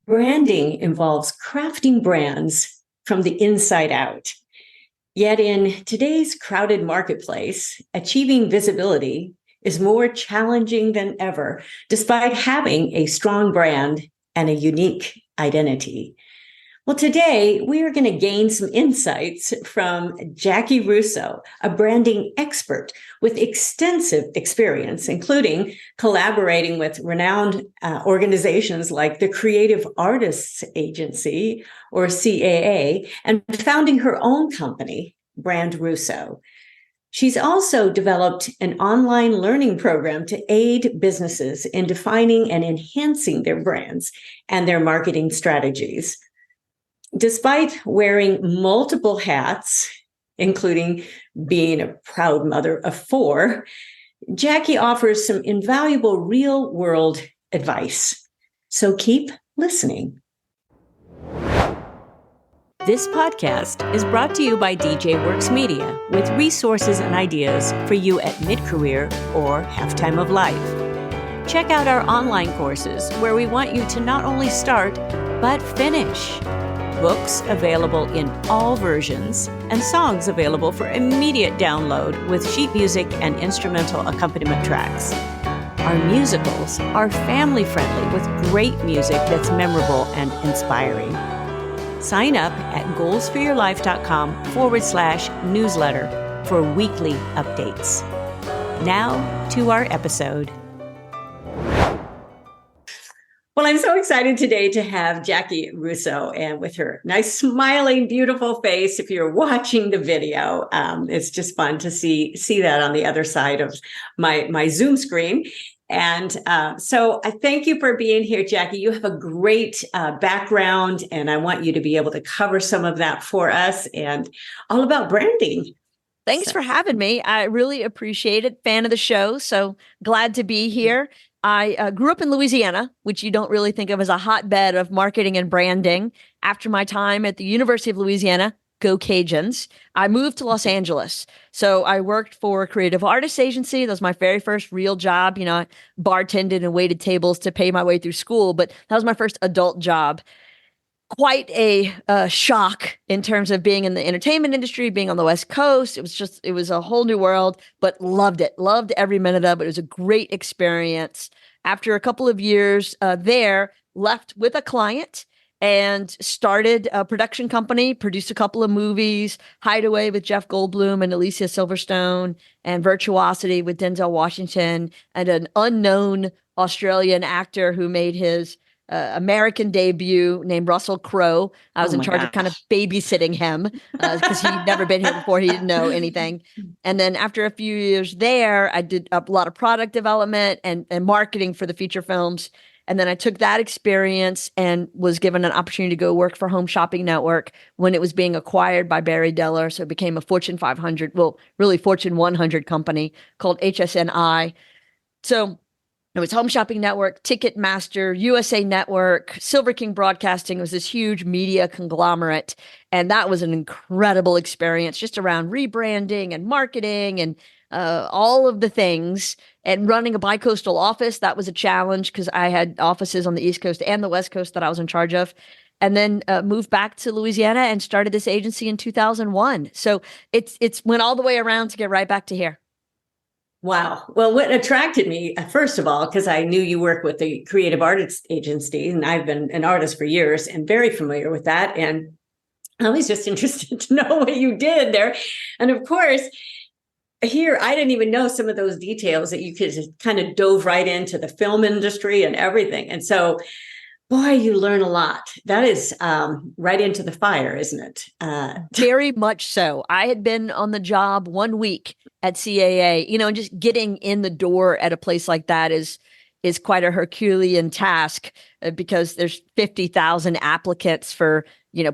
Branding involves crafting brands from the inside out. Yet in today's crowded marketplace, achieving visibility is more challenging than ever, despite having a strong brand and a unique identity. Well, today we are going to gain some insights from Jackie Russo, a branding expert with extensive experience, including collaborating with renowned organizations like the Creative Artists Agency, or CAA, and founding her own company, BrandRusso. She's also developed an online learning program to aid businesses in defining and enhancing their brands and their marketing strategies. Despite wearing multiple hats, including being a proud mother of 4, Jackie offers some invaluable real-world advice. So keep listening. This podcast is brought to you by DJ Works Media, with resources and ideas for you at mid-career or halftime of life. Check out our online courses, where we want you to not only start, but finish. Books available in all versions, and songs available for immediate download with sheet music and instrumental accompaniment tracks. Our musicals are family-friendly with great music that's memorable and inspiring. Sign up at goalsforyourlife.com/newsletter for weekly updates. Now to our episode. Well, I'm so excited today to have Jackie Russo, and with her nice, smiling, beautiful face. If you're watching the video, it's just fun to see that on the other side of my Zoom screen. And so I thank you for being here, Jackie. You have a great background, and I want you to be able to cover some of that for us, and all about branding. Thanks for having me. I really appreciate it. Fan of the show, so glad to be here. I grew up in Louisiana, which you don't really think of as a hotbed of marketing and branding. After my time at the University of Louisiana, go Cajuns, I moved to Los Angeles. So I worked for a creative artists agency. That was my very first real job. I bartended and waited tables to pay my way through school, but that was my first adult job. Quite a shock in terms of being in the entertainment industry, being on the West Coast. It was a whole new world, but loved it. Loved every minute of it. It was a great experience. After a couple of years there, left with a client and started a production company, produced a couple of movies, Hideaway with Jeff Goldblum and Alicia Silverstone, and Virtuosity with Denzel Washington, and an unknown Australian actor who made his American debut named Russell Crowe. I was in charge of kind of babysitting him because he'd never been here before. He didn't know anything. And then after a few years there, I did a lot of product development and marketing for the feature films. And then I took that experience and was given an opportunity to go work for Home Shopping Network when it was being acquired by Barry Diller. So it became a Fortune 500, well, really Fortune 100 company called HSNI. So it was Home Shopping Network, Ticketmaster, USA Network, Silver King Broadcasting. Was this huge media conglomerate. And that was an incredible experience just around rebranding and marketing and all of the things. And running a bi-coastal office, that was a challenge because I had offices on the East Coast and the West Coast that I was in charge of. And then moved back to Louisiana and started this agency in 2001. So it's went all the way around to get right back to here. Wow. Well, what attracted me, first of all, because I knew you work with the Creative Artists Agency, and I've been an artist for years and very familiar with that. And I was just interested to know what you did there. And of course, here, I didn't even know some of those details that you could just kind of dove right into the film industry and everything. And so, boy, you learn a lot. That is right into the fire, isn't it? Very much so. I had been on the job 1 week at CAA, and just getting in the door at a place like that is quite a Herculean task because there's 50,000 applicants for,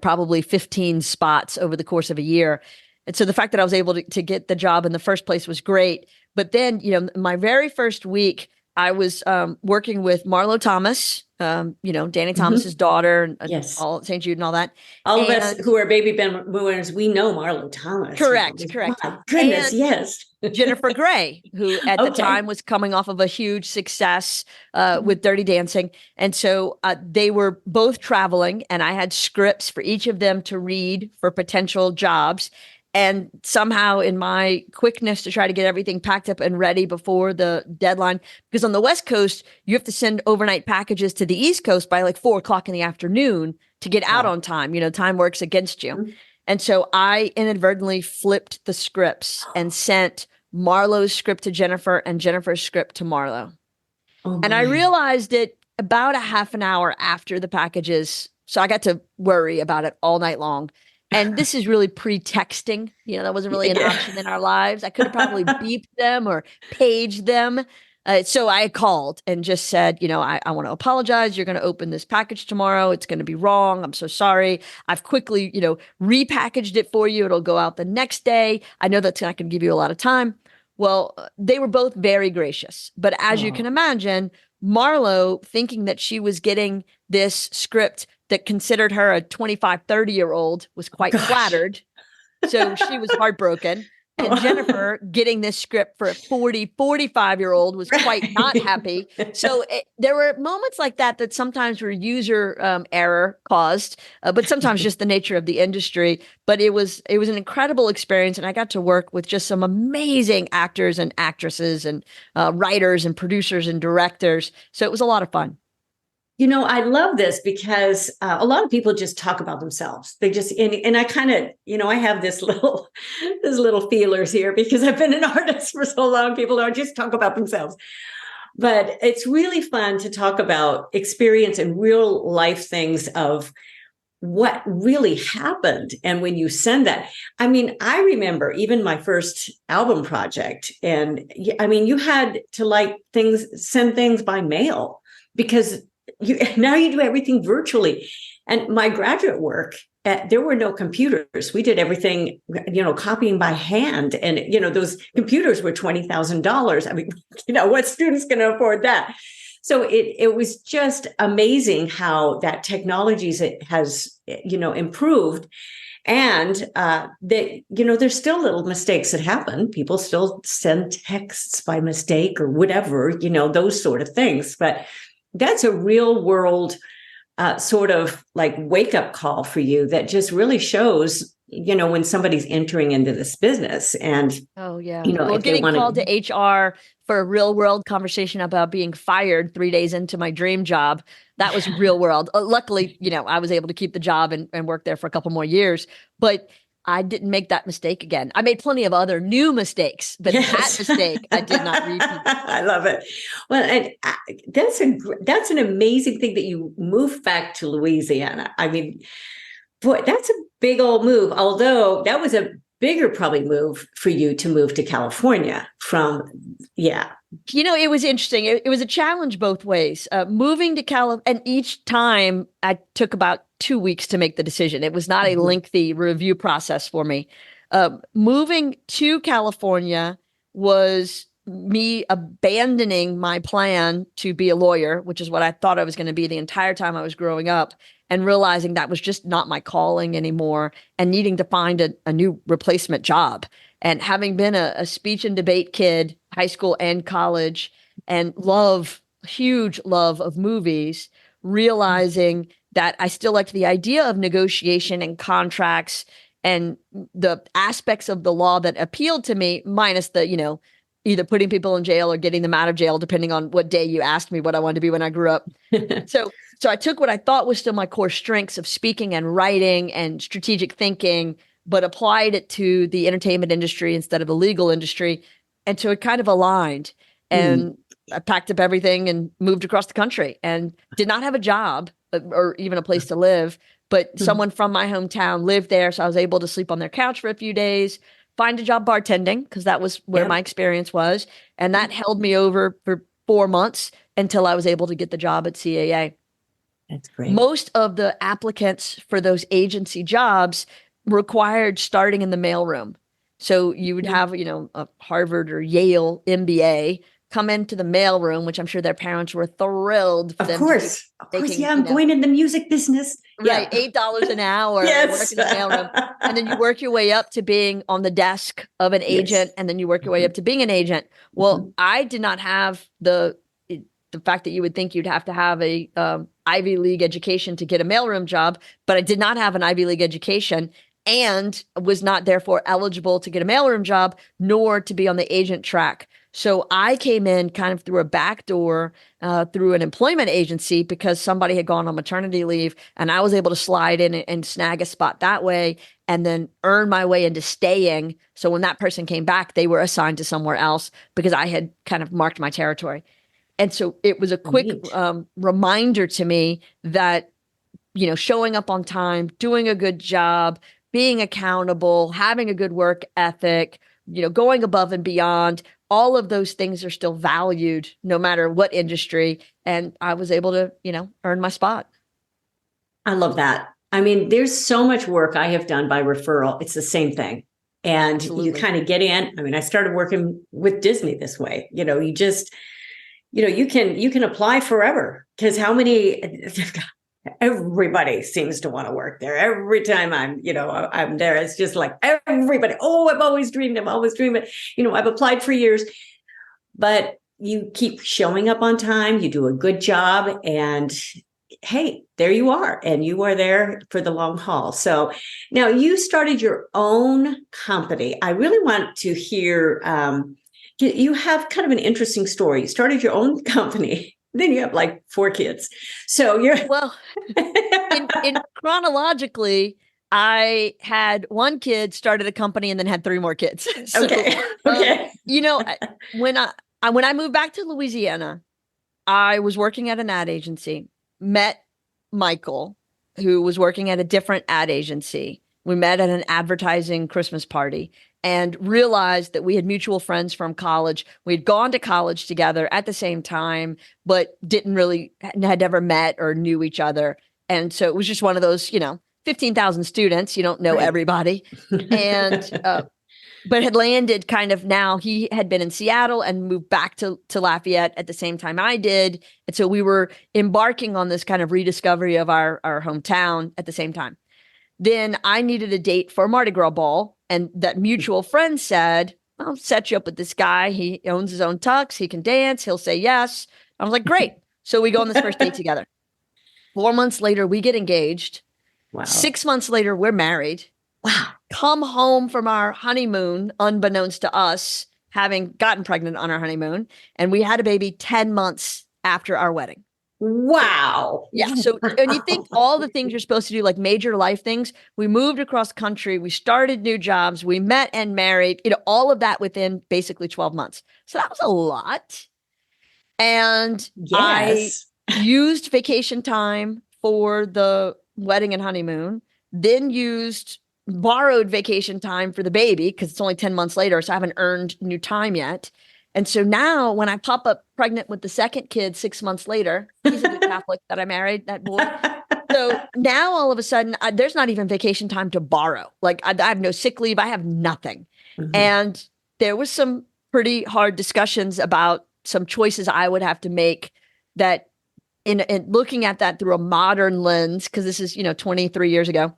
probably 15 spots over the course of a year. And so the fact that I was able to get the job in the first place was great. But then, my very first week, I was working with Marlo Thomas, Danny Thomas's daughter, and Yes. all St. Jude and all that. All of And us who are baby boomers, we know Marlo Thomas. correct. My goodness, And yes. Jennifer Grey, who at the Okay. time was coming off of a huge success with Dirty Dancing. And so they were both traveling, and I had scripts for each of them to read for potential jobs. And somehow, in my quickness to try to get everything packed up and ready before the deadline, because on the West Coast, you have to send overnight packages to the East Coast by like 4 o'clock in the afternoon to get out on time. Time works against you. And so I inadvertently flipped the scripts and sent Marlo's script to Jennifer and Jennifer's script to Marlo. And I realized it about a half an hour after the packages. So I got to worry about it all night long. And this is really pre-texting. That wasn't really an option in our lives. I could have probably beeped them or paged them. So I called and just said, I want to apologize. You're going to open this package tomorrow. It's going to be wrong. I'm so sorry. I've quickly, repackaged it for you. It'll go out the next day. I know that's not going to give you a lot of time. Well, they were both very gracious. But as you can imagine, Marlo, thinking that she was getting this script that considered her a 25, 30-year-old, was quite flattered. So she was heartbroken. And Jennifer getting this script for a 40, 45-year-old was quite not happy. So there were moments like that sometimes were user error caused, but sometimes just the nature of the industry. But it was an incredible experience. And I got to work with just some amazing actors and actresses and writers and producers and directors. So it was a lot of fun. I love this because a lot of people just talk about themselves. They just, and I kind of, I have this little feelers here because I've been an artist for so long. People don't just talk about themselves, but it's really fun to talk about experience and real life things of what really happened. And when you send that, I remember even my first album project, and you had to send things by mail because now you do everything virtually. And my graduate work, there were no computers. We did everything, copying by hand. And, those computers were $20,000. What student's going to afford that? So it was just amazing how that technology has, improved. And there's still little mistakes that happen. People still send texts by mistake or whatever, those sort of things. But that's a real world sort of like wake up call for you that just really shows, when somebody's entering into this business. And, getting called to HR for a real world conversation about being fired 3 days into my dream job, that was real world. Luckily, I was able to keep the job and work there for a couple more years, but I didn't make that mistake again. I made plenty of other new mistakes, but that mistake I did not repeat. I love it. Well, and that's an amazing thing that you moved back to Louisiana. Boy, that's a big old move. Although that was a bigger probably move for you to move to California from. It was interesting. It was a challenge both ways. Moving to California, and each time I took about 2 weeks to make the decision. It was not a lengthy review process for me. Moving to California was me abandoning my plan to be a lawyer, which is what I thought I was going to be the entire time I was growing up, and realizing that was just not my calling anymore and needing to find a new replacement job. And having been a speech and debate kid, high school and college, and huge love of movies, realizing that I still liked the idea of negotiation and contracts and the aspects of the law that appealed to me, minus the, either putting people in jail or getting them out of jail, depending on what day you asked me what I wanted to be when I grew up. So I took what I thought was still my core strengths of speaking and writing and strategic thinking, but applied it to the entertainment industry instead of the legal industry. And so it kind of aligned. And I packed up everything and moved across the country and did not have a job or even a place to live, but someone from my hometown lived there. So I was able to sleep on their couch for a few days, find a job bartending, because that was where my experience was. And that held me over for 4 months until I was able to get the job at CAA. That's great. Most of the applicants for those agency jobs required starting in the mailroom. So you would have, a Harvard or Yale MBA, come into the mailroom, which I'm sure their parents were thrilled for Of them course. to Of be course. making, Yeah. I'm going in the music business. right, Yeah. $8 an hour and work Yes. in the mailroom. And then you work your way up to being on the desk of an agent, Yes. and then you work your way up to being an agent. Well, I did not have the fact that you would think you'd have to have a Ivy League education to get a mailroom job, but I did not have an Ivy League education and was not therefore eligible to get a mailroom job nor to be on the agent track. So I came in kind of through a back door through an employment agency because somebody had gone on maternity leave, and I was able to slide in and snag a spot that way and then earn my way into staying. So when that person came back, they were assigned to somewhere else because I had kind of marked my territory. And so it was a quick reminder to me that, showing up on time, doing a good job, being accountable, having a good work ethic, going above and beyond, all of those things are still valued no matter what industry. And I was able to, earn my spot. I love that. I mean, there's so much work I have done by referral. It's the same thing. And Absolutely. you kind of get in. I mean, I started working with Disney this way. You can apply forever because everybody seems to want to work there. Every time I'm there, it's just like everybody. Oh, I've always dreamed. I've applied for years, but you keep showing up on time. You do a good job, and hey, there you are, and you are there for the long haul. So now you started your own company. I really want to hear. You have kind of an interesting story. You started your own company, then you have like 4 kids. So you're in chronologically, I had 1 kid, started a company, and then had 3 more kids. So, okay. When I moved back to Louisiana, I was working at an ad agency, met Michael, who was working at a different ad agency. We met at an advertising Christmas party and realized that we had mutual friends from college. We'd gone to college together at the same time, but had never met or knew each other. And so it was just one of those, 15,000 students, you don't know everybody. And, but had landed kind of now. He had been in Seattle and moved back to Lafayette at the same time I did. And so we were embarking on this kind of rediscovery of our hometown at the same time. Then I needed a date for a Mardi Gras ball. And that mutual friend said, I'll set you up with this guy. He owns his own tux. He can dance. He'll say yes. I was like, great. So we go on this first date together. 4 months later, we get engaged. Wow. 6 months later, we're married. Wow. Come home from our honeymoon, unbeknownst to us, having gotten pregnant on our honeymoon. And we had a baby 10 months after our wedding. Wow. Yeah. So, and you think all the things you're supposed to do, like major life things, we moved across country, we started new jobs, we met and married, all of that within basically 12 months. So that was a lot. And yes. I used vacation time for the wedding and honeymoon, then borrowed vacation time for the baby because it's only 10 months later. So I haven't earned new time yet. And so now when I pop up pregnant with the second kid 6 months later, he's a good Catholic that I married, that boy. So now all of a sudden, there's not even vacation time to borrow. Like I have no sick leave. I have nothing. Mm-hmm. And there was some pretty hard discussions about some choices I would have to make that in looking at that through a modern lens, because this is, 23 years ago,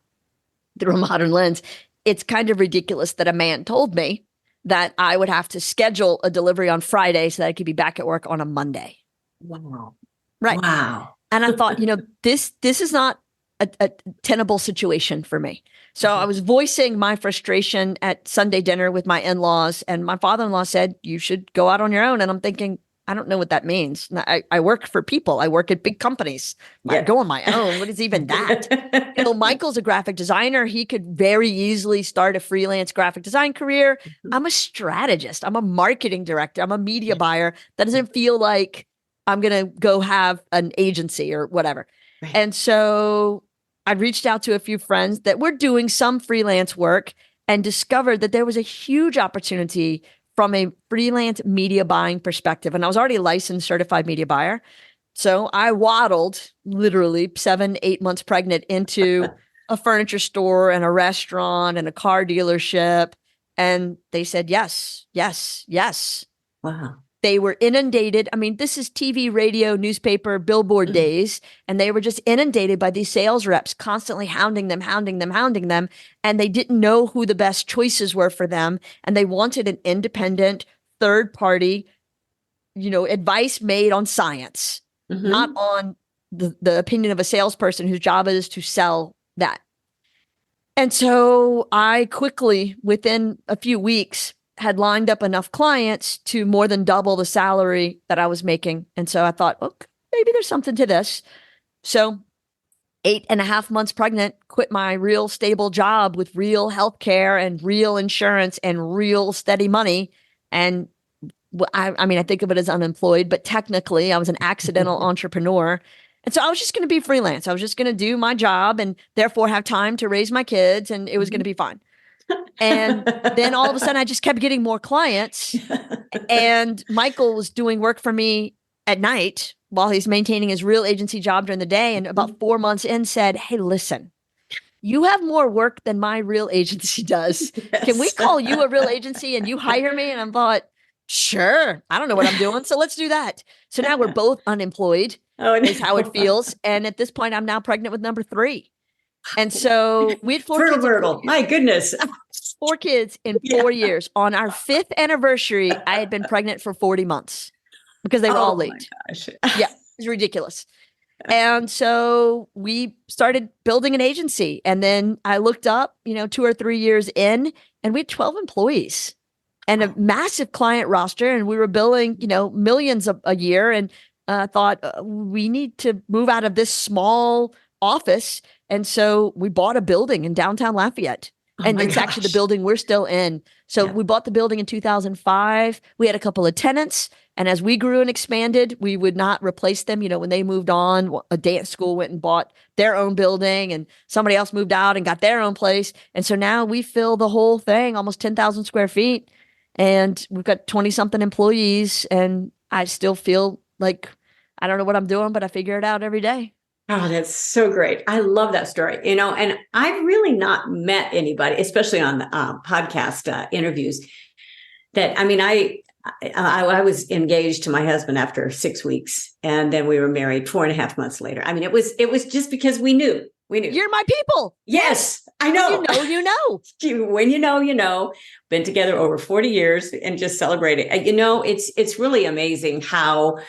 through a modern lens, it's kind of ridiculous that a man told me that I would have to schedule a delivery on Friday so that I could be back at work on a Monday. Wow. Right. Wow. And I thought, this is not a tenable situation for me. So I was voicing my frustration at Sunday dinner with my in-laws, and my father-in-law said, you should go out on your own. And I'm thinking, I don't know what that means. I work for people. I work at big companies. I go on my own. What is even that? Michael's a graphic designer. He could very easily start a freelance graphic design career. I'm a strategist. I'm a marketing director. I'm a media buyer. That doesn't feel like I'm going to go have an agency or whatever. Right. And so I reached out to a few friends that were doing some freelance work and discovered that there was a huge opportunity from a freelance media buying perspective. And I was already a licensed certified media buyer. So I waddled literally 7-8 months pregnant into a furniture store and a restaurant and a car dealership. And they said, yes, yes, yes. Wow. They were inundated. I mean, this is TV, radio, newspaper, billboard days, and they were just inundated by these sales reps constantly hounding them, hounding them, hounding them. And they didn't know who the best choices were for them. And they wanted an independent third party, advice made on science, not on the opinion of a salesperson whose job it is to sell that. And so I quickly, within a few weeks, had lined up enough clients to more than double the salary that I was making. And so I thought, okay, maybe there's something to this. So 8.5 months pregnant, quit my real stable job with real health care and real insurance and real steady money. And I think of it as unemployed, but technically I was an accidental entrepreneur. And so I was just going to be freelance. I was just going to do my job and therefore have time to raise my kids, and it was going to be fine. And then all of a sudden I just kept getting more clients, and Michael was doing work for me at night while he's maintaining his real agency job during the day. And about 4 months in said, hey, listen, you have more work than my real agency does. Yes. Can we call you a real agency and you hire me? And I thought, sure, I don't know what I'm doing. So let's do that. So now we're both unemployed is how it feels. And at this point, I'm now pregnant with number 3. And so we had 4 kids. My goodness. 4 kids in 4 years. On our 5th anniversary, I had been pregnant for 40 months because they were all late. Yeah, it's ridiculous. And so we started building an agency. And then I looked up, 2 or 3 years in, and we had 12 employees and a massive client roster. And we were billing, millions a year. And I thought we need to move out of this small office. And so we bought a building in downtown Lafayette. And it's actually the building we're still in. So we bought the building in 2005. We had a couple of tenants. And as we grew and expanded, we would not replace them. When they moved on, a dance school went and bought their own building, and somebody else moved out and got their own place. And so now we fill the whole thing, almost 10,000 square feet. And we've got 20-something employees. And I still feel like I don't know what I'm doing, but I figure it out every day. Oh, that's so great. I love that story. And I've really not met anybody, especially on the podcast interviews, that, I was engaged to my husband after 6 weeks, and then we were married 4.5 months later. It was just because we knew. You're my people. Yes, I know. You know. When you know. Been together over 40 years and just celebrated. It's really amazing how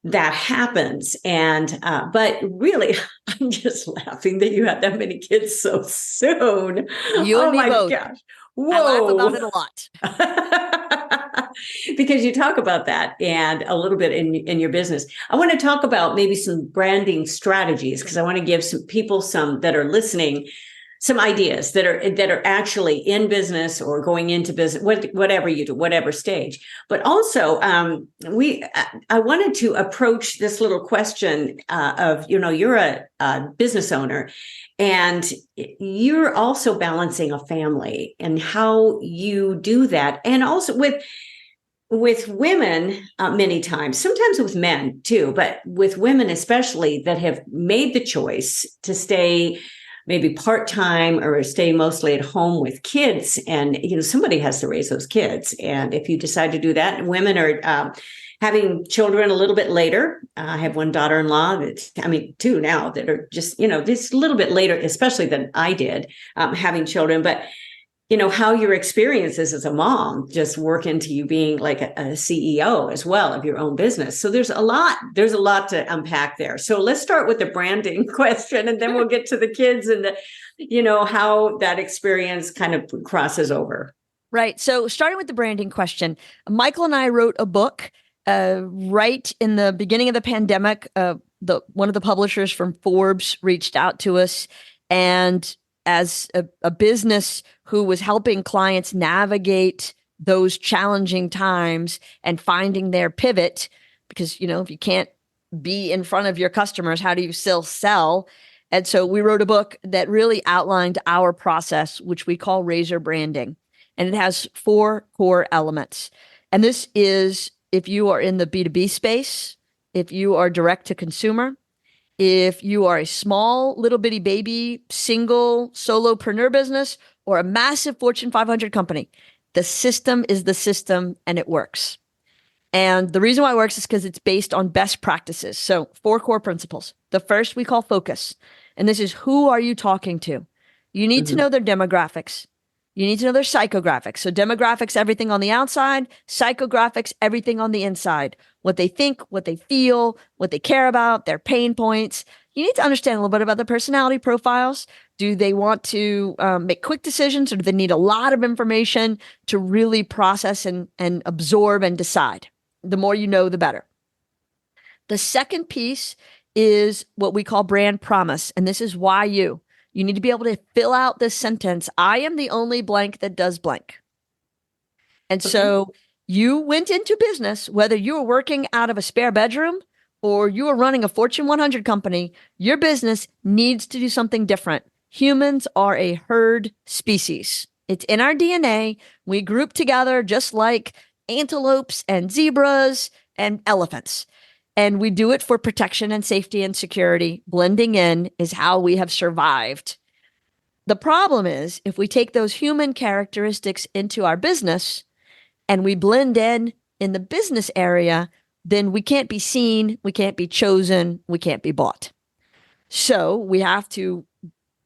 that happens. And, but really, I'm just laughing that you had that many kids so soon. You and me both. Gosh. Whoa. I laugh about it a lot. Because you talk about that and a little bit in your business. I want to talk about maybe some branding strategies, because I want to give some people that are listening some ideas that are actually in business or going into business, whatever you do, whatever stage. But also, I wanted to approach this little question of, you're a business owner, and you're also balancing a family, and how you do that, and also with women, many times, sometimes with men too, but with women especially, that have made the choice to stay maybe part-time or stay mostly at home with kids. And, somebody has to raise those kids. And if you decide to do that, and women are having children a little bit later. I have one daughter-in-law two now that are just, just a little bit later, especially than I did, having children. But how your experiences as a mom just work into you being like a CEO as well of your own business. So there's a lot to unpack there. So let's start with the branding question, and then we'll get to the kids and how that experience kind of crosses over. Right. So starting with the branding question, Michael and I wrote a book right in the beginning of the pandemic. One of the publishers from Forbes reached out to us, and as a business who was helping clients navigate those challenging times and finding their pivot, because, if you can't be in front of your customers, how do you still sell? And so we wrote a book that really outlined our process, which we call Razor Branding. And it has 4 core elements. And this is if you are in the B2B space, if you are direct to consumer, if you are a small, little bitty baby, single, solopreneur business, or a massive Fortune 500 company, the system is the system, and it works. And the reason why it works is because it's based on best practices. So 4 core principles. The first we call focus. And this is, who are you talking to? You need to know their demographics. You need to know their psychographics. So demographics, everything on the outside, psychographics, everything on the inside. What they think, what they feel, what they care about, their pain points. You need to understand a little bit about the personality profiles. Do they want to make quick decisions, or do they need a lot of information to really process and absorb and decide? The more you know, the better. The second piece is what we call brand promise. And this is why you need to be able to fill out this sentence. I am the only blank that does blank. And so you went into business, whether you were working out of a spare bedroom or you were running a Fortune 100 company, your business needs to do something different. Humans are a herd species. It's in our DNA. We group together just like antelopes and zebras and elephants. And we do it for protection and safety and security. Blending in is how we have survived. The problem is, if we take those human characteristics into our business and we blend in the business area, then we can't be seen, we can't be chosen, we can't be bought. So we have to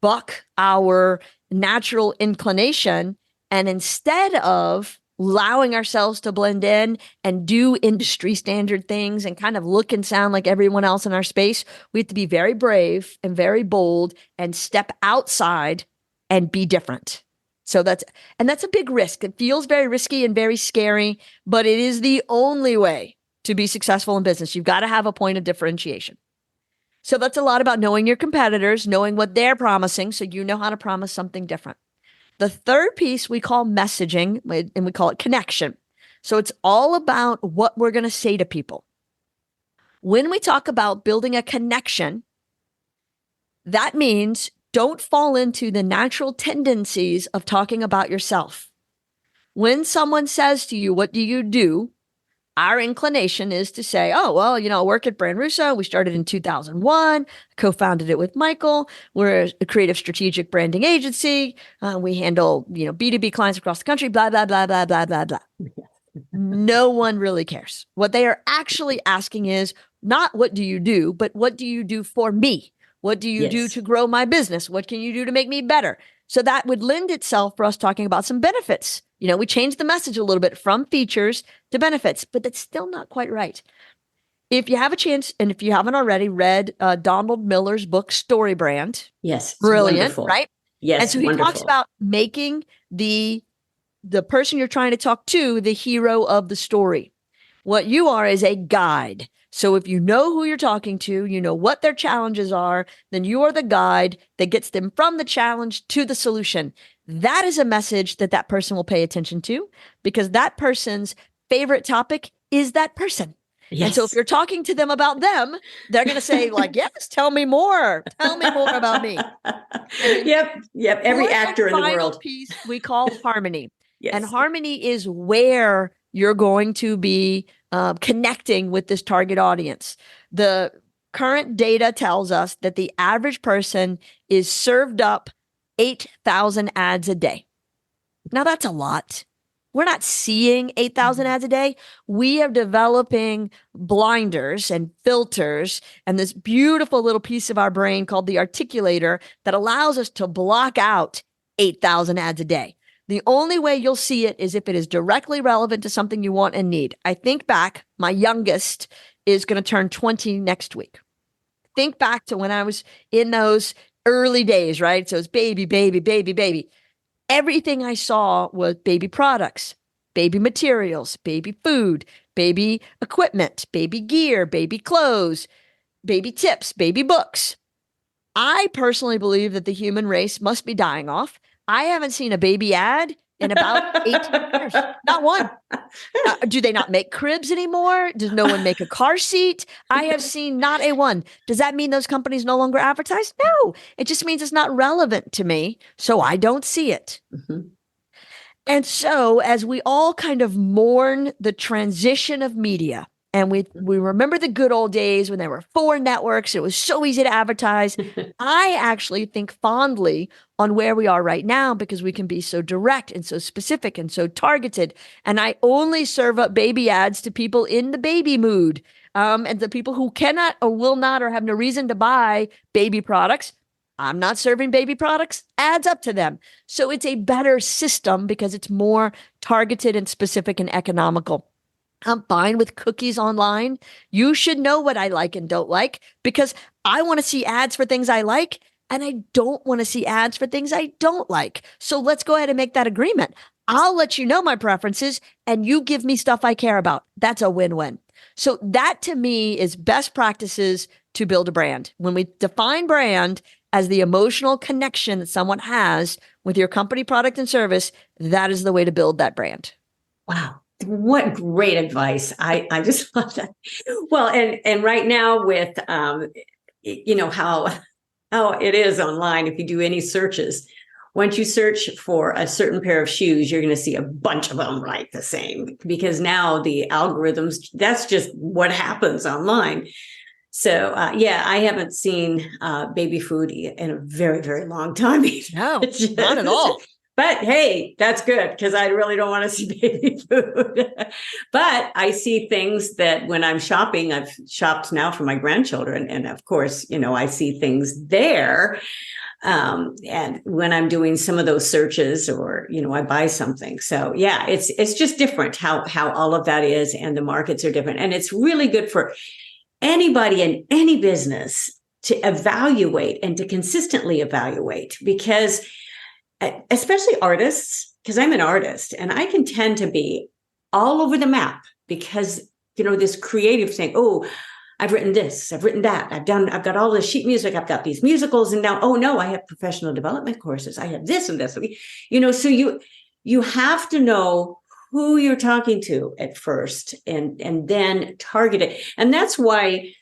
buck our natural inclination, and instead of allowing ourselves to blend in and do industry standard things and kind of look and sound like everyone else in our space, we have to be very brave and very bold and step outside and be different. So that's a big risk. It feels very risky and very scary, but it is the only way to be successful in business. You've got to have a point of differentiation. So that's a lot about knowing your competitors, knowing what they're promising, so you know how to promise something different. The third piece we call messaging, and we call it connection. So it's all about what we're going to say to people. When we talk about building a connection, that means don't fall into the natural tendencies of talking about yourself. When someone says to you, what do you do? Our inclination is to say, oh, well, I work at BrandRusso. We started in 2001, co-founded it with Michael. We're a creative strategic branding agency. We handle, B2B clients across the country, blah, blah, blah, blah, blah, blah, blah. No one really cares. What they are actually asking is not what do you do, but what do you do for me? What do you do to grow my business? What can you do to make me better? So that would lend itself for us talking about some benefits. We changed the message a little bit from features to benefits, but that's still not quite right. If you have a chance, and if you haven't already read Donald Miller's book, Story Brand. Yes. Brilliant, wonderful. right? Yes. And so he talks about making the person you're trying to talk to the hero of the story. What you are is a guide. So if you know who you're talking to, you know what their challenges are, then you are the guide that gets them from the challenge to the solution. That is a message that person will pay attention to, because that person's favorite topic is that person. Yes. And so if you're talking to them about them, they're going to say yes, tell me more. Tell me more about me. Yep. Every actor in the world. Piece we call harmony. Yes. And harmony is where you're going to be connecting with this target audience. The current data tells us that the average person is served up 8,000 ads a day. Now that's a lot. We're not seeing 8,000 ads a day. We are developing blinders and filters and this beautiful little piece of our brain called the articulator that allows us to block out 8,000 ads a day. The only way you'll see it is if it is directly relevant to something you want and need. I think back, my youngest is going to turn 20 next week. Think back to when I was in those early days, right? So it's baby, baby, baby, baby. Everything I saw was baby products, baby materials, baby food, baby equipment, baby gear, baby clothes, baby tips, baby books. I personally believe that the human race must be dying off. I haven't seen a baby ad in about 18 years. Not one. Do they not make cribs anymore? Does no one make a car seat? I have seen not a one. Does that mean those companies no longer advertise? No. It just means it's not relevant to me, so I don't see it. Mm-hmm. And so as we all kind of mourn the transition of media, And we remember the good old days when there were 4 networks. It was so easy to advertise. I actually think fondly on where we are right now because we can be so direct and so specific and so targeted. And I only serve up baby ads to people in the baby mood. And the people who cannot or will not or have no reason to buy baby products, I'm not serving baby products, adds up to them. So it's a better system because it's more targeted and specific and economical. I'm fine with cookies online. You should know what I like and don't like because I want to see ads for things I like and I don't want to see ads for things I don't like. So let's go ahead and make that agreement. I'll let you know my preferences and you give me stuff I care about. That's a win-win. So that to me is best practices to build a brand. When we define brand as the emotional connection that someone has with your company, product, and service, that is the way to build that brand. Wow. What great advice. I just love that. Well, and right now with, how it is online, if you do any searches, once you search for a certain pair of shoes, you're going to see a bunch of them right the same because now the algorithms, that's just what happens online. So, I haven't seen baby food in a very, very long time. No, not at all. But hey, that's good because I really don't want to see baby food. But I see things that when I'm shopping, I've shopped now for my grandchildren. And of course, I see things there. And when I'm doing some of those searches or, I buy something. So yeah, it's just different how all of that is. And the markets are different. And it's really good for anybody in any business to evaluate and to consistently evaluate because especially artists, because I'm an artist and I can tend to be all over the map because, this creative thing, oh, I've written this, I've written that, I've got all this sheet music, I've got these musicals, and now, oh no, I have professional development courses, I have this and this, so you have to know who you're talking to at first and then target it. And that's why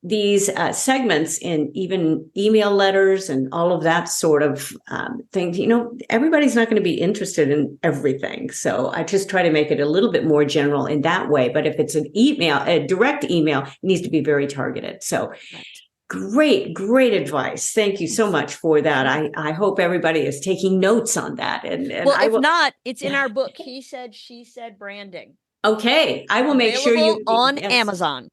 these segments in even email letters and all of that sort of thing, everybody's not going to be interested in everything. So I just try to make it a little bit more general in that way. But if it's an email, a direct email, it needs to be very targeted. So great advice. Thank you so much for that. I hope everybody is taking notes on that. And well, if not, it's in our book, He Said, She Said Branding. Okay. I will make sure you on Amazon.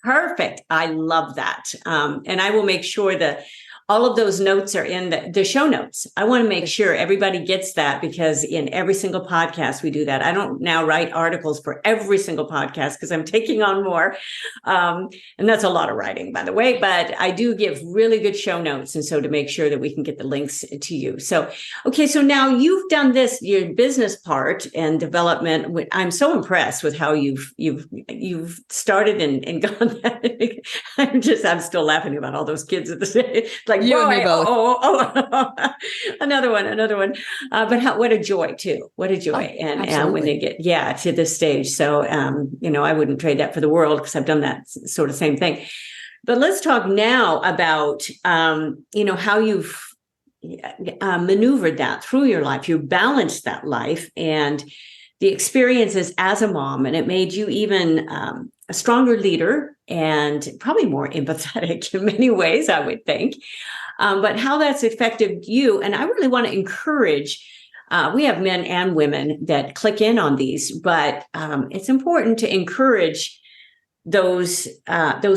Perfect. I love that. And I will make sure that all of those notes are in the show notes. I want to make sure everybody gets that because in every single podcast we do that. I don't now write articles for every single podcast because I'm taking on more. And that's a lot of writing, by the way, but I do give really good show notes. And so to make sure that we can get the links to you. So, okay. So now you've done this, your business part and development. I'm so impressed with how you've started and gone. I'm still laughing about all those kids at the like, you and me both. Another one. But what a joy too. What a joy. And when they get, to this stage. So, I wouldn't trade that for the world because I've done that sort of same thing. But let's talk now about, how you've maneuvered that through your life. You balanced that life and the experiences as a mom, and it made you even a stronger leader and probably more empathetic in many ways, I would think. But how that's affected you. And I really want to encourage, we have men and women that click in on these, but it's important to encourage those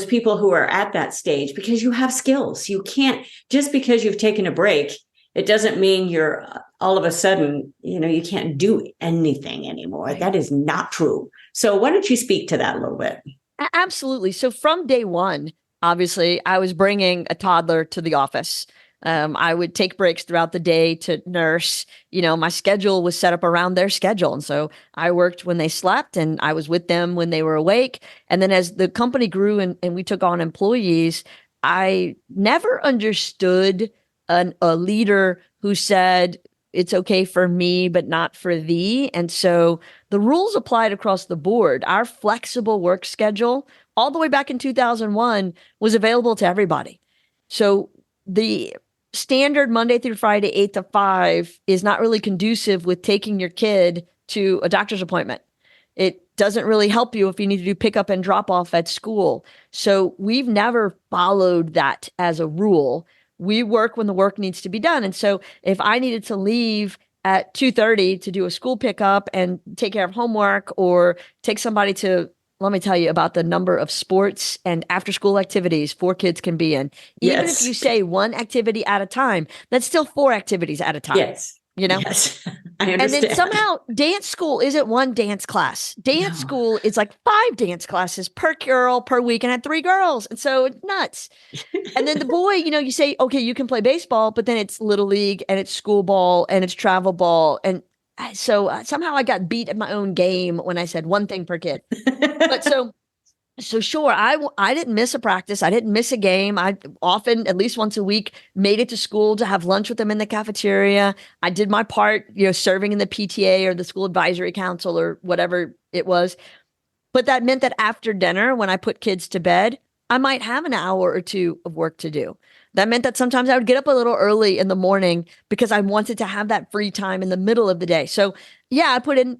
people who are at that stage because you have skills. You can't, just because you've taken a break, it doesn't mean you're all of a sudden, you can't do anything anymore. Right. That is not true. So why don't you speak to that a little bit? Absolutely. So from day one, obviously, I was bringing a toddler to the office. I would take breaks throughout the day to nurse. My schedule was set up around their schedule. And so I worked when they slept and I was with them when they were awake. And then as the company grew and we took on employees, I never understood a leader who said, it's okay for me, but not for thee. And so the rules applied across the board. Our flexible work schedule, all the way back in 2001, was available to everybody. So the standard Monday through Friday, 8 to 5 is not really conducive with taking your kid to a doctor's appointment. doesn't really help you if you need to do pickup and drop off at school. So we've never followed that as a rule. We work when the work needs to be done. And so if I needed to leave at 2:30 to do a school pickup and take care of homework or take somebody to, let me tell you about the number of sports and after school activities 4 kids can be in. Even if you say 1 activity at a time, that's still 4 activities at a time. Yes. You know? Yes. I understand. And then somehow dance school isn't 1 dance class. Dance school is like 5 dance classes per girl per week, and I had 3 girls. And so it's nuts. And then the boy, you say, okay, you can play baseball, but then it's little league and it's school ball and it's travel ball. And so somehow I got beat at my own game when I said 1 thing per kid. But so sure, I didn't miss a practice. I didn't miss a game. I often, at least once a week, made it to school to have lunch with them in the cafeteria. I did my part, serving in the PTA or the school advisory council or whatever it was. But that meant that after dinner, when I put kids to bed, I might have an hour or 2 of work to do. That meant that sometimes I would get up a little early in the morning because I wanted to have that free time in the middle of the day. So yeah, I put in,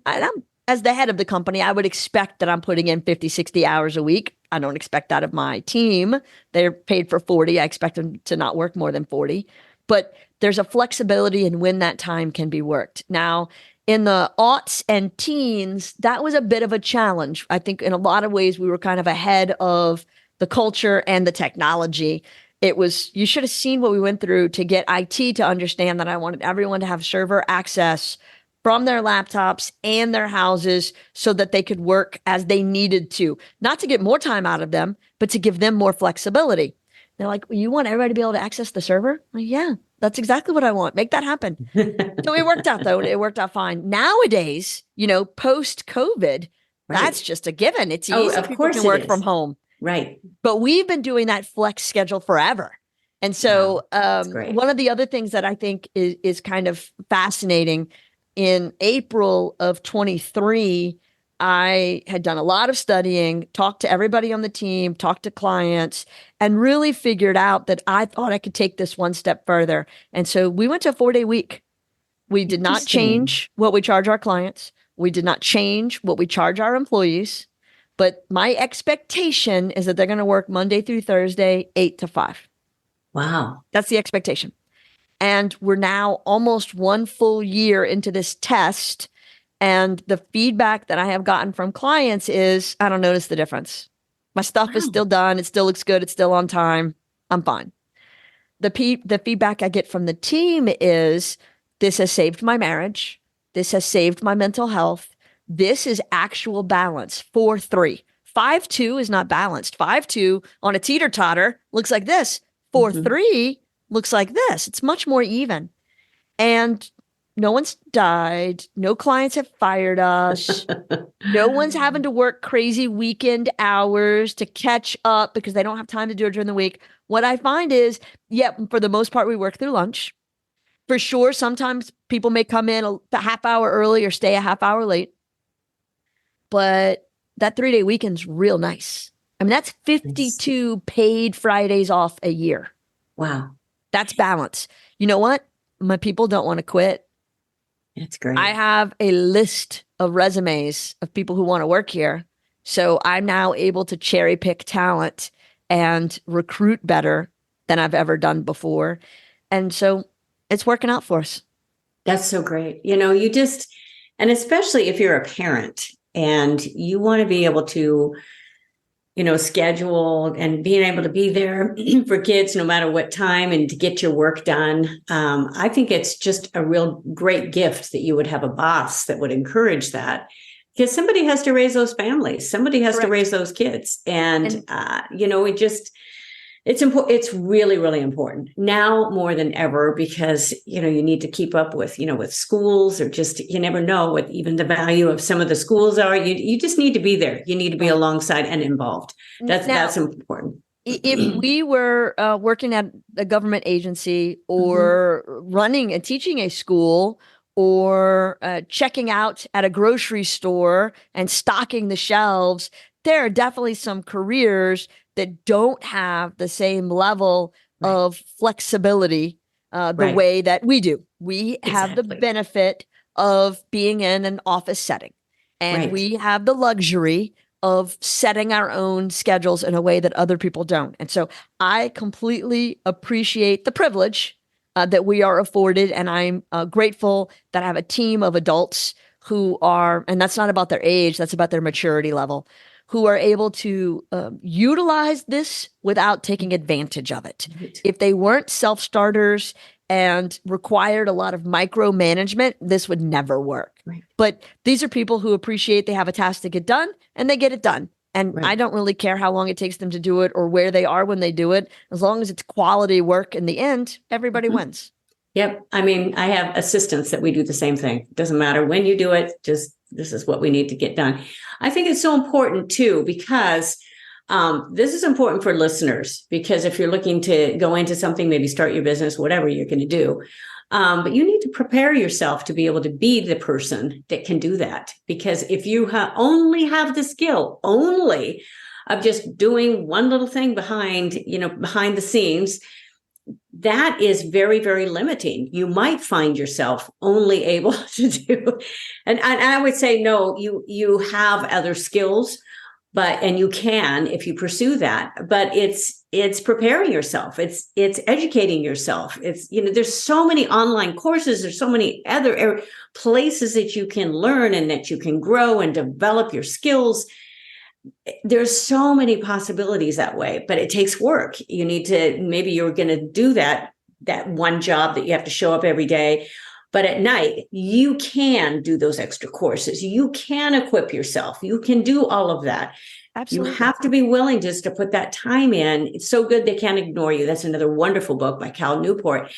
as the head of the company, I would expect that I'm putting in 50, 60 hours a week. I don't expect that of my team. They're paid for 40. I expect them to not work more than 40. But there's a flexibility in when that time can be worked. Now, in the aughts and teens, that was a bit of a challenge. I think in a lot of ways, we were kind of ahead of the culture and the technology. You should have seen what we went through to get IT to understand that I wanted everyone to have server access from their laptops and their houses so that they could work as they needed to, not to get more time out of them, but to give them more flexibility. They're like, well, you want everybody to be able to access the server? I'm like, yeah, that's exactly what I want. Make that happen. So it worked out, though. It worked out fine. Nowadays, post-COVID, that's just a given. It's easy. Of People course can work from home. Right. But we've been doing that flex schedule forever. And so one of the other things that I think is kind of fascinating, in April of 23, I had done a lot of studying, talked to everybody on the team, talked to clients, and really figured out that I thought I could take this one step further. And so we went to a 4-day week. We did not change what we charge our clients. We did not change what we charge our employees. But my expectation is that they're going to work Monday through Thursday, 8 to 5. Wow. That's the expectation. And we're now almost 1 full year into this test. And the feedback that I have gotten from clients is, I don't notice the difference. My stuff is still done. It still looks good. It's still on time. I'm fine. The feedback I get from the team is, this has saved my marriage. This has saved my mental health. This is actual balance. 4-3. 5-2 is not balanced. 5-2 on a teeter-totter looks like this. 4-3 looks like this. It's much more even. And no one's died. No clients have fired us. No one's having to work crazy weekend hours to catch up because they don't have time to do it during the week. What I find is, for the most part, we work through lunch. For sure, sometimes people may come in a half hour early or stay a half hour late. But that 3-day weekend's real nice. I mean, that's 52 paid Fridays off a year. Wow. That's balance. You know what? My people don't want to quit. That's great. I have a list of resumes of people who want to work here. So I'm now able to cherry pick talent and recruit better than I've ever done before. And so it's working out for us. That's so great. And especially if you're a parent and you want to be able to, schedule and being able to be there for kids no matter what time and to get your work done. I think it's just a real great gift that you would have a boss that would encourage that, because somebody has to raise those families. Somebody has to raise those kids. And it's important. It's really, really important now more than ever, because, you need to keep up with schools, or just, you never know what even the value of some of the schools are. You just need to be there. You need to be alongside and involved. That's important. If we were working at a government agency or running and teaching a school, or checking out at a grocery store and stocking the shelves, there are definitely some careers that don't have the same level of flexibility the way that we do. We have the benefit of being in an office setting. And Right. we have the luxury of setting our own schedules in a way that other people don't. And so I completely appreciate the privilege that we are afforded. And I'm grateful that I have a team of adults who are, and that's not about their age, that's about their maturity level, who are able to utilize this without taking advantage of it. Right. If they weren't self-starters and required a lot of micromanagement, this would never work. Right. But these are people who appreciate they have a task to get done and they get it done. And Right. I don't really care how long it takes them to do it or where they are when they do it. As long as it's quality work in the end, everybody wins. Yep. I mean, I have assistants that we do the same thing. It doesn't matter when you do it, just this is what we need to get done. I think it's so important too, because this is important for listeners, because if you're looking to go into something, maybe start your business, whatever you're going to do, but you need to prepare yourself to be able to be the person that can do that. Because if you only have the skill only of just doing one little thing behind the scenes, that is very, very limiting. You might find yourself only able to do, and I would say, no, you have other skills, and you can, if you pursue that, but it's preparing yourself. It's educating yourself. There's so many online courses. There's so many other places that you can learn and that you can grow and develop your skills. There's so many possibilities that way, but it takes work. You need to, maybe you're going to do that one job that you have to show up every day, but at night you can do those extra courses. You can equip yourself. You can do all of that. Absolutely. You have to be willing just to put that time in. It's so good they can't ignore you. That's another wonderful book by Cal Newport.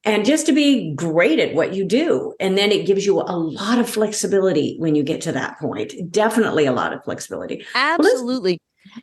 And just to be great at what you do. And then it gives you a lot of flexibility when you get to that point. Definitely a lot of flexibility. Absolutely.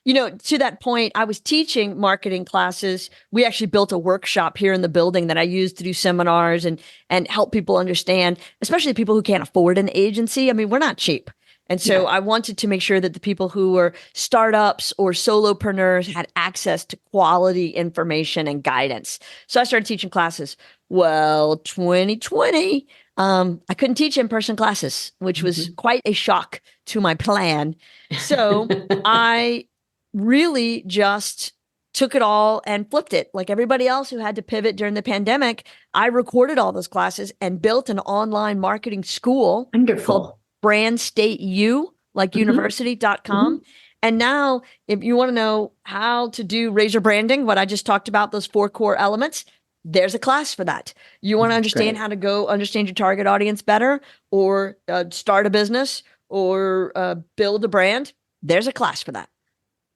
To that point, I was teaching marketing classes. We actually built a workshop here in the building that I use to do seminars and help people understand, especially people who can't afford an agency. I mean, we're not cheap. And so I wanted to make sure that the people who were startups or solopreneurs had access to quality information and guidance. So I started teaching classes. Well, 2020, I couldn't teach in-person classes, which was quite a shock to my plan. So I really just took it all and flipped it. Like everybody else who had to pivot during the pandemic, I recorded all those classes and built an online marketing school called Brand State U, like university.com. And now, if you want to know how to do razor branding, what I just talked about, those 4 core elements, there's a class for that. You want to understand how to go understand your target audience better, or start a business, or build a brand, there's a class for that.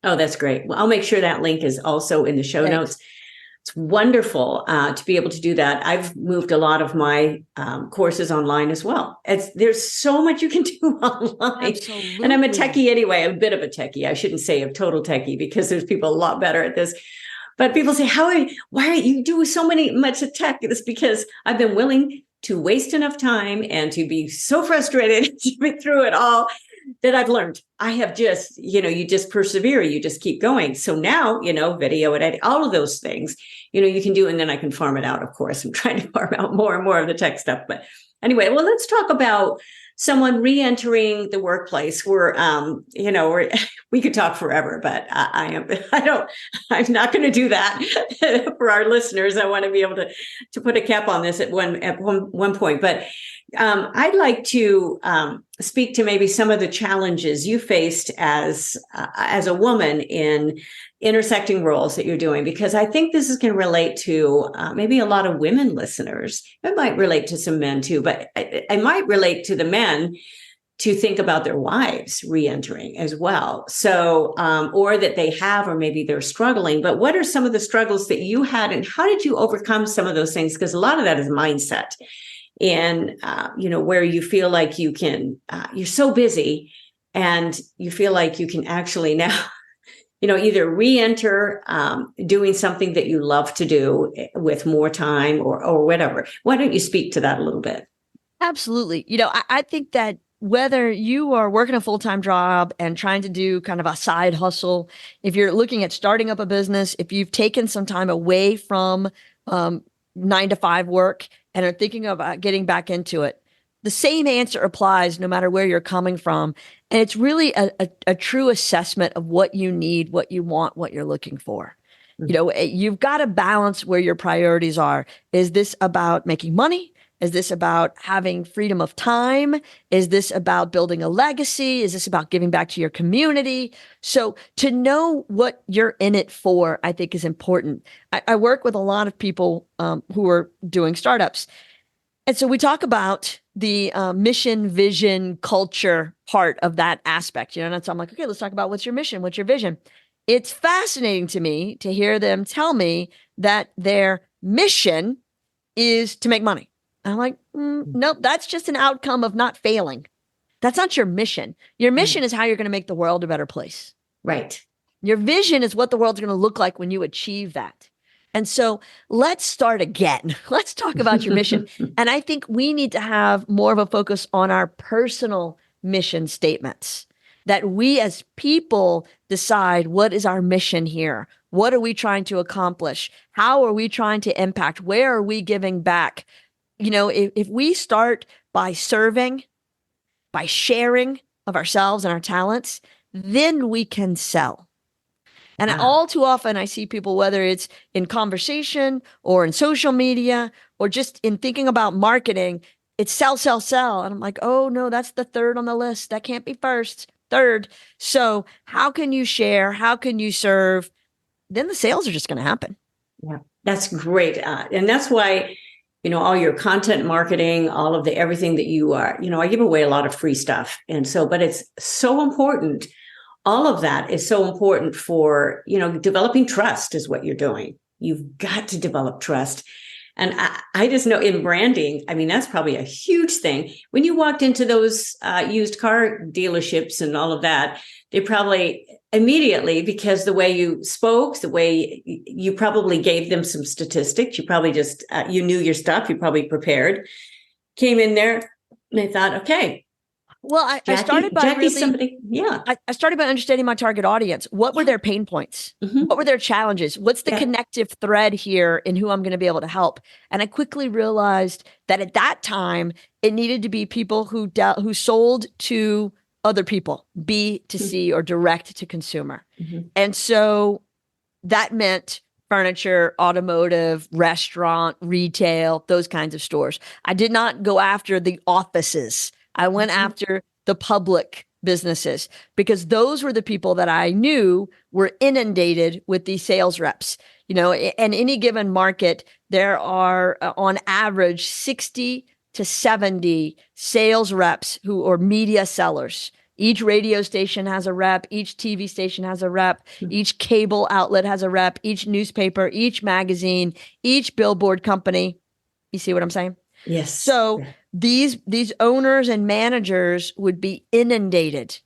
Oh, that's great. Well, I'll make sure that link is also in the show notes. It's wonderful to be able to do that. I've moved a lot of my courses online as well. There's so much you can do online. Absolutely. And I'm a techie anyway. I'm a bit of a techie. I shouldn't say a total techie, because there's people a lot better at this. But people say, why are you doing so much tech? It's because I've been willing to waste enough time and to be so frustrated to be through it all that I've learned. I have just, you just persevere, you just keep going. So now, video editing, all of those things, you can do, and then I can farm it out. Of course, I'm trying to farm out more and more of the tech stuff. But anyway, well, let's talk about someone re-entering the workplace. We could talk forever, but I'm not going to do that for our listeners. I want to be able to put a cap on this at one point, but I'd like to speak to maybe some of the challenges you faced as a woman in intersecting roles that you're doing, because I think this is going to relate to maybe a lot of women listeners. It might relate to some men too, but it might relate to the men to think about their wives re-entering as well. So, or that they have, or maybe they're struggling. But what are some of the struggles that you had, and how did you overcome some of those things? Because a lot of that is mindset. And, where you feel like you can, you're so busy and you feel like you can actually now, either re-enter doing something that you love to do with more time or whatever. Why don't you speak to that a little bit? Absolutely. I think that whether you are working a full-time job and trying to do kind of a side hustle, if you're looking at starting up a business, if you've taken some time away from 9 to 5 work and are thinking about getting back into it, the same answer applies no matter where you're coming from. And it's really a true assessment of what you need, what you want, what you're looking for. You know, you've got to balance where your priorities are. Is this about making money? Is this about having freedom of time? Is this about building a legacy? Is this about giving back to your community? So to know what you're in it for, I think is important. I work with a lot of people who are doing startups. And so we talk about the mission, vision, culture part of that aspect, you know, and so I'm like, okay, let's talk about what's your mission? What's your vision? It's fascinating to me to hear them tell me that their mission is to make money. And I'm like, nope, that's just an outcome of not failing. That's not your mission. Your mission is how you're going to make the world a better place. Right. Your vision is what the world's going to look like when you achieve that. And so let's start again. Let's talk about your mission. And I think we need to have more of a focus on our personal mission statements, that we as people decide what is our mission here? What are we trying to accomplish? How are we trying to impact? Where are we giving back? You know, if we start by serving, by sharing of ourselves and our talents, then we can sell. And all too often I see people, whether it's in conversation or in social media or just in thinking about marketing, it's sell, sell, sell. And I'm like, oh no, that's the third on the list. That can't be first, third. So how can you share? How can you serve? Then the sales are just going to happen. Yeah, that's great. And that's why, you know, all your content marketing, all of the everything that you are, you know, I give away a lot of free stuff. And so, but it's so important. All of that is so important for, you know, developing trust is what you're doing. You've got to develop trust. And I just know in branding, I mean, that's probably a huge thing. When you walked into those used car dealerships and all of that, they probably immediately, because the way you spoke, the way you probably gave them some statistics, you probably just, you knew your stuff, you probably prepared, came in there and they thought, okay. Well, I started by I started by understanding my target audience. What were their pain points? What were their challenges? What's the connective thread here in who I'm going to be able to help? And I quickly realized that at that time, it needed to be people who sold to other people, B to C or direct to consumer. And so that meant furniture, automotive, restaurant, retail, those kinds of stores. I did not go after the offices. I went after the public businesses because those were the people that I knew were inundated with these sales reps. You know, in any given market, there are on average 60 to 70 sales reps who are media sellers. Each radio station has a rep, each TV station has a rep, each cable outlet has a rep, each newspaper, each magazine, each billboard company. You see what I'm saying? Yes. So these owners and managers would be inundated.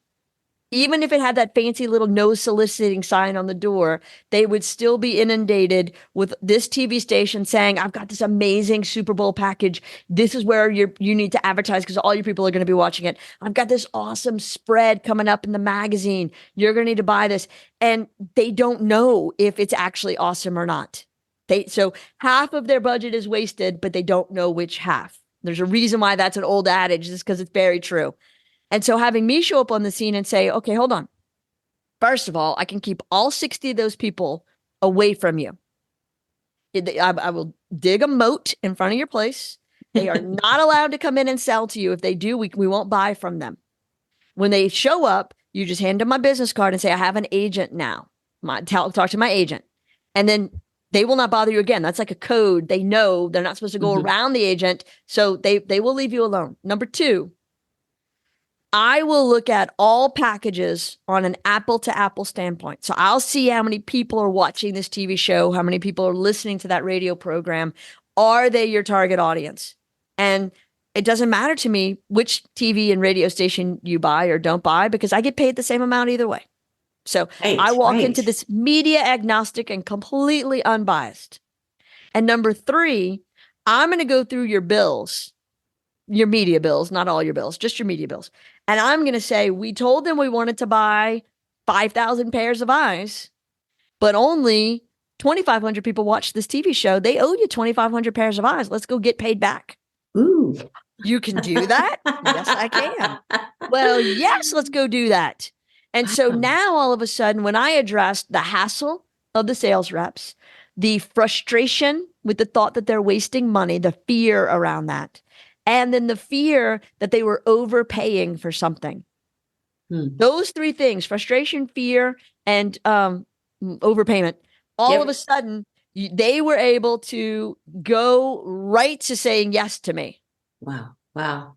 Even if it had that fancy little no soliciting sign on the door, they would still be inundated with this TV station saying, I've got this amazing Super Bowl package. This is where you need to advertise because all your people are going to be watching it. I've got this awesome spread coming up in the magazine. You're going to need to buy this. And they don't know if it's actually awesome or not. So half of their budget is wasted, but they don't know which half. There's a reason why that's an old adage, just because it's very true. And so having me show up on the scene and say, okay, hold on. First of all, I can keep all 60 of those people away from you. I will dig a moat in front of your place. They are not allowed to come in and sell to you. If they do, we won't buy from them. When they show up, you just hand them my business card and say, I have an agent now. Talk to my agent. And then they will not bother you again. That's like a code. They know they're not supposed to go around the agent. So they will leave you alone. Number two, I will look at all packages on an apple to apple standpoint. So I'll see how many people are watching this TV show, how many people are listening to that radio program. Are they your target audience? And it doesn't matter to me which TV and radio station you buy or don't buy because I get paid the same amount either way. So I walk into this media agnostic and completely unbiased. And number three, I'm going to go through your bills, your media bills, not all your bills, just your media bills. And I'm going to say, we told them we wanted to buy 5,000 pairs of eyes, but only 2,500 people watched this TV show. They owe you 2,500 pairs of eyes. Let's go get paid back. Ooh. You can do that? Yes, I can. Well, yes, let's go do that. And so Wow. now all of a sudden, when I addressed the hassle of the sales reps, the frustration with the thought that they're wasting money, the fear around that, and then the fear that they were overpaying for something. Those three things, frustration, fear, and overpayment, all of a sudden, they were able to go right to saying yes to me. Wow. Wow.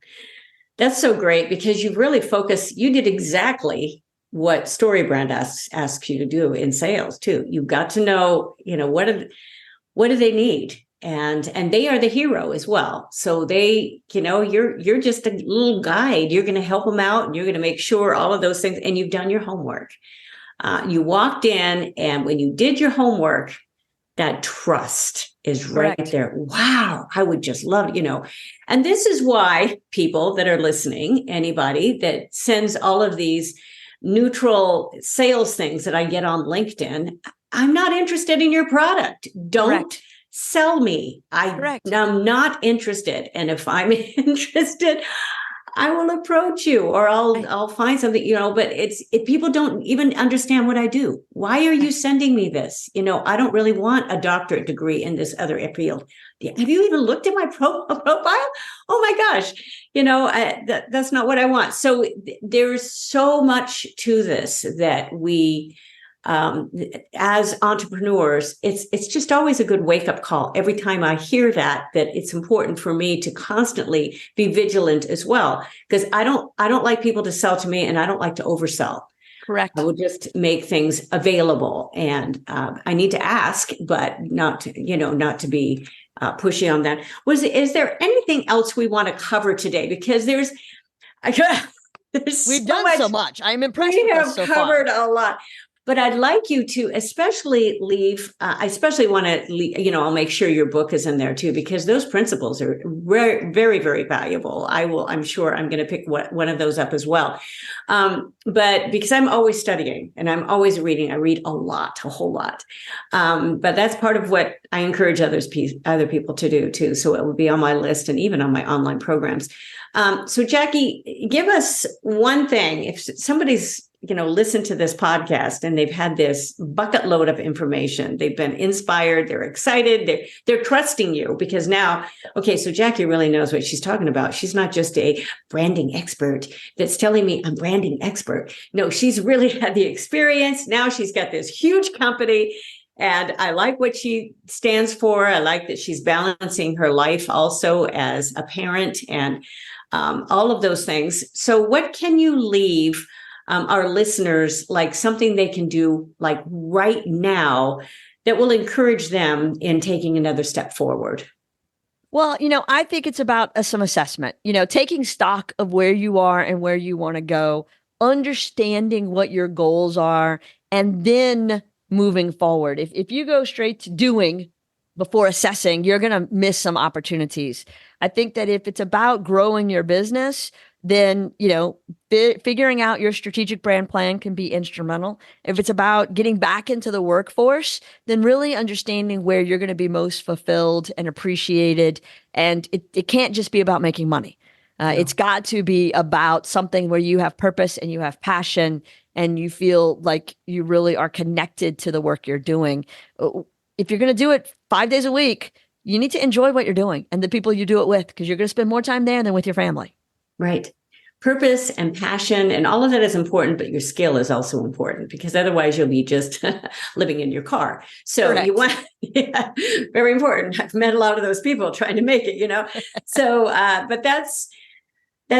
That's so great because you've really focused, you did exactly what StoryBrand asks you to do in sales too. You've got to know, what do they need? And they are the hero as well. So they, you're just a little guide. You're going to help them out and you're going to make sure all of those things. And you've done your homework. You walked in, and when you did your homework, that trust is right there. Wow. I would just love, and this is why people that are listening, anybody that sends all of these neutral sales things that I get on LinkedIn, I'm not interested in your product. Don't sell me. I'm not interested. And if I'm interested, I will approach you, or I'll find something, but people don't even understand what I do. Why are you sending me this? I don't really want a doctorate degree in this other field. Have you even looked at my profile? Oh my gosh. That's not what I want. So there's so much to this that we, as entrepreneurs, it's just always a good wake-up call every time I hear that it's important for me to constantly be vigilant as well, because I don't like people to sell to me, and I don't like to oversell. Correct. I will just make things available, and I need to ask, but not to be pushy on that. Is there anything else we want to cover today? Because there's we've done so much. I'm impressed. We have covered a lot. But I'd like you to especially leave, I especially want to, I'll make sure your book is in there too, because those principles are very, very, very valuable. I'm sure I'm going to pick one of those up as well. But because I'm always studying and I'm always reading, I read a whole lot. But that's part of what I encourage other people to do too. So it will be on my list and even on my online programs. So Jackie, give us one thing. If somebody's listen to this podcast and they've had this bucket load of information, they've been inspired, they're excited, they're trusting you, because now, so Jackie really knows what she's talking about. She's not just a branding expert that's telling me I'm branding expert. No, she's really had the experience. Now she's got this huge company, and I like what she stands for. I like that she's balancing her life also as a parent and all of those things. So what can you leave our listeners, like something they can do like right now that will encourage them in taking another step forward? Well, I think it's about some assessment, taking stock of where you are and where you want to go, understanding what your goals are, and then moving forward. If you go straight to doing before assessing, you're going to miss some opportunities. I think that if it's about growing your business, then, figuring out your strategic brand plan can be instrumental. If it's about getting back into the workforce, then really understanding where you're going to be most fulfilled and appreciated. And it can't just be about making money. No. It's got to be about something where you have purpose and you have passion and you feel like you really are connected to the work you're doing. If you're going to do it 5 days a week, you need to enjoy what you're doing and the people you do it with, because you're going to spend more time there than with your family. Right. Purpose and passion and all of that is important, but your skill is also important, because otherwise you'll be just living in your car. So Correct. You want, very important. I've met a lot of those people trying to make it, So, but that's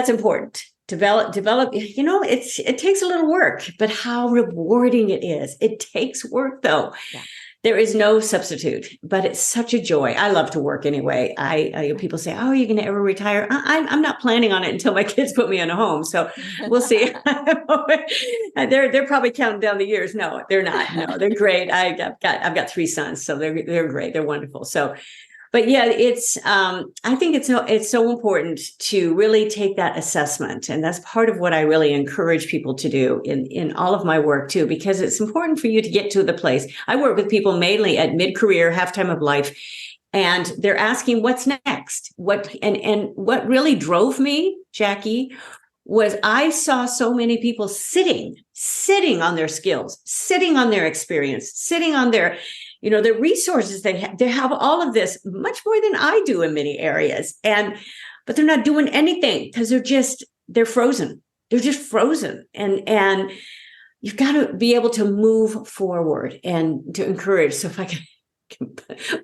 important. Develop, it takes a little work, but how rewarding it is. It takes work though. Yeah. There is no substitute, but it's such a joy. I love to work anyway. People say, "Oh, you're going to ever retire?" I'm not planning on it until my kids put me in a home. So we'll see. They're probably counting down the years. No, they're not. No, they're great. I've got 3 sons, so they're great. They're wonderful. So, but yeah, it's I think it's so important to really take that assessment, and that's part of what I really encourage people to do in all of my work too, because it's important for you to get to the place. I work with people mainly at mid-career, half time of life, And they're asking what's next. And what really drove me, Jackie, was I saw so many people sitting on their skills, sitting on their experience, sitting on their, their resources. They have all of this much more than I do in many areas. But they're not doing anything because they're frozen. They're just frozen. And you've got to be able to move forward and to encourage. So if I can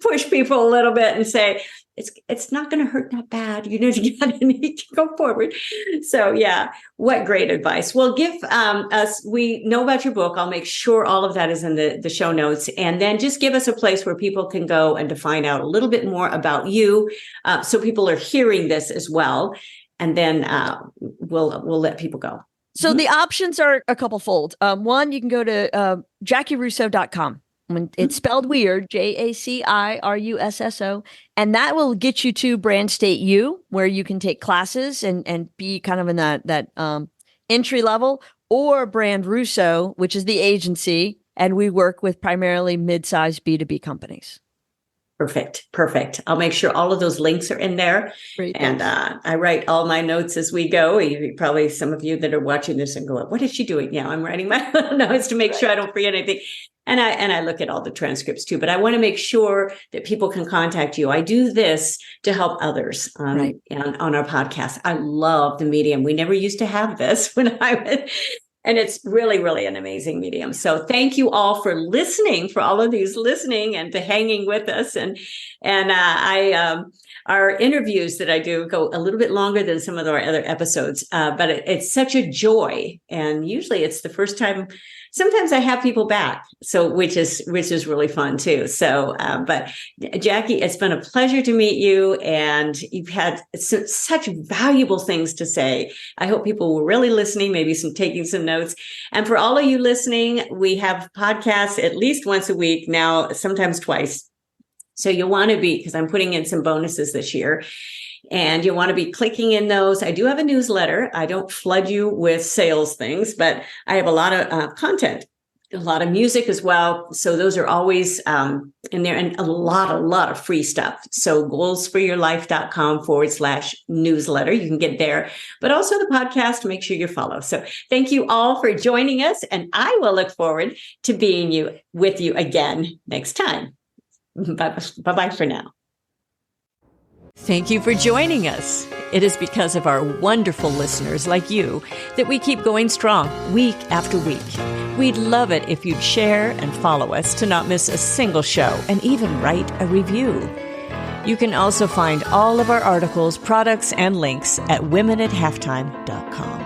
push people a little bit and say, it's not going to hurt that bad. You need to go forward. So yeah, what great advice. Well, give we know about your book. I'll make sure all of that is in the show notes. And then just give us a place where people can go and to find out a little bit more about you. So people are hearing this as well. And then we'll let people go. So the options are a couple fold. One, you can go to JackieRusso.com. It's spelled weird, JaciRusso, and that will get you to Brand State U, where you can take classes and be kind of in that entry level, or BrandRusso, which is the agency, and we work with primarily mid-sized B2B companies. Perfect. I'll make sure all of those links are in there. Great, and I write all my notes as we go. Probably some of you that are watching this and go, what is she doing? Yeah, I'm writing my notes to make sure I don't forget anything. And I look at all the transcripts too, but I want to make sure that people can contact you. I do this to help others on our podcast. I love the medium. We never used to have this and it's really, really an amazing medium. So thank you all for listening, for all of these listening and to hanging with us. And our interviews that I do go a little bit longer than some of our other episodes, but it's such a joy. And usually it's the first time. Sometimes I have people back, so which is really fun too. So, but Jackie, it's been a pleasure to meet you, and you've had such valuable things to say. I hope people were really listening, maybe taking some notes. And for all of you listening, we have podcasts at least once a week now, sometimes twice. So you'll want to be, because I'm putting in some bonuses this year. And you want to be clicking in those. I do have a newsletter. I don't flood you with sales things, but I have a lot of content, a lot of music as well. So those are always in there, and a lot of free stuff. So goalsforyourlife.com/newsletter. You can get there, but also the podcast, make sure you follow. So thank you all for joining us. And I will look forward to being with you again next time. Bye-bye for now. Thank you for joining us. It is because of our wonderful listeners like you that we keep going strong week after week. We'd love it if you'd share and follow us to not miss a single show and even write a review. You can also find all of our articles, products, and links at womenathalftime.com.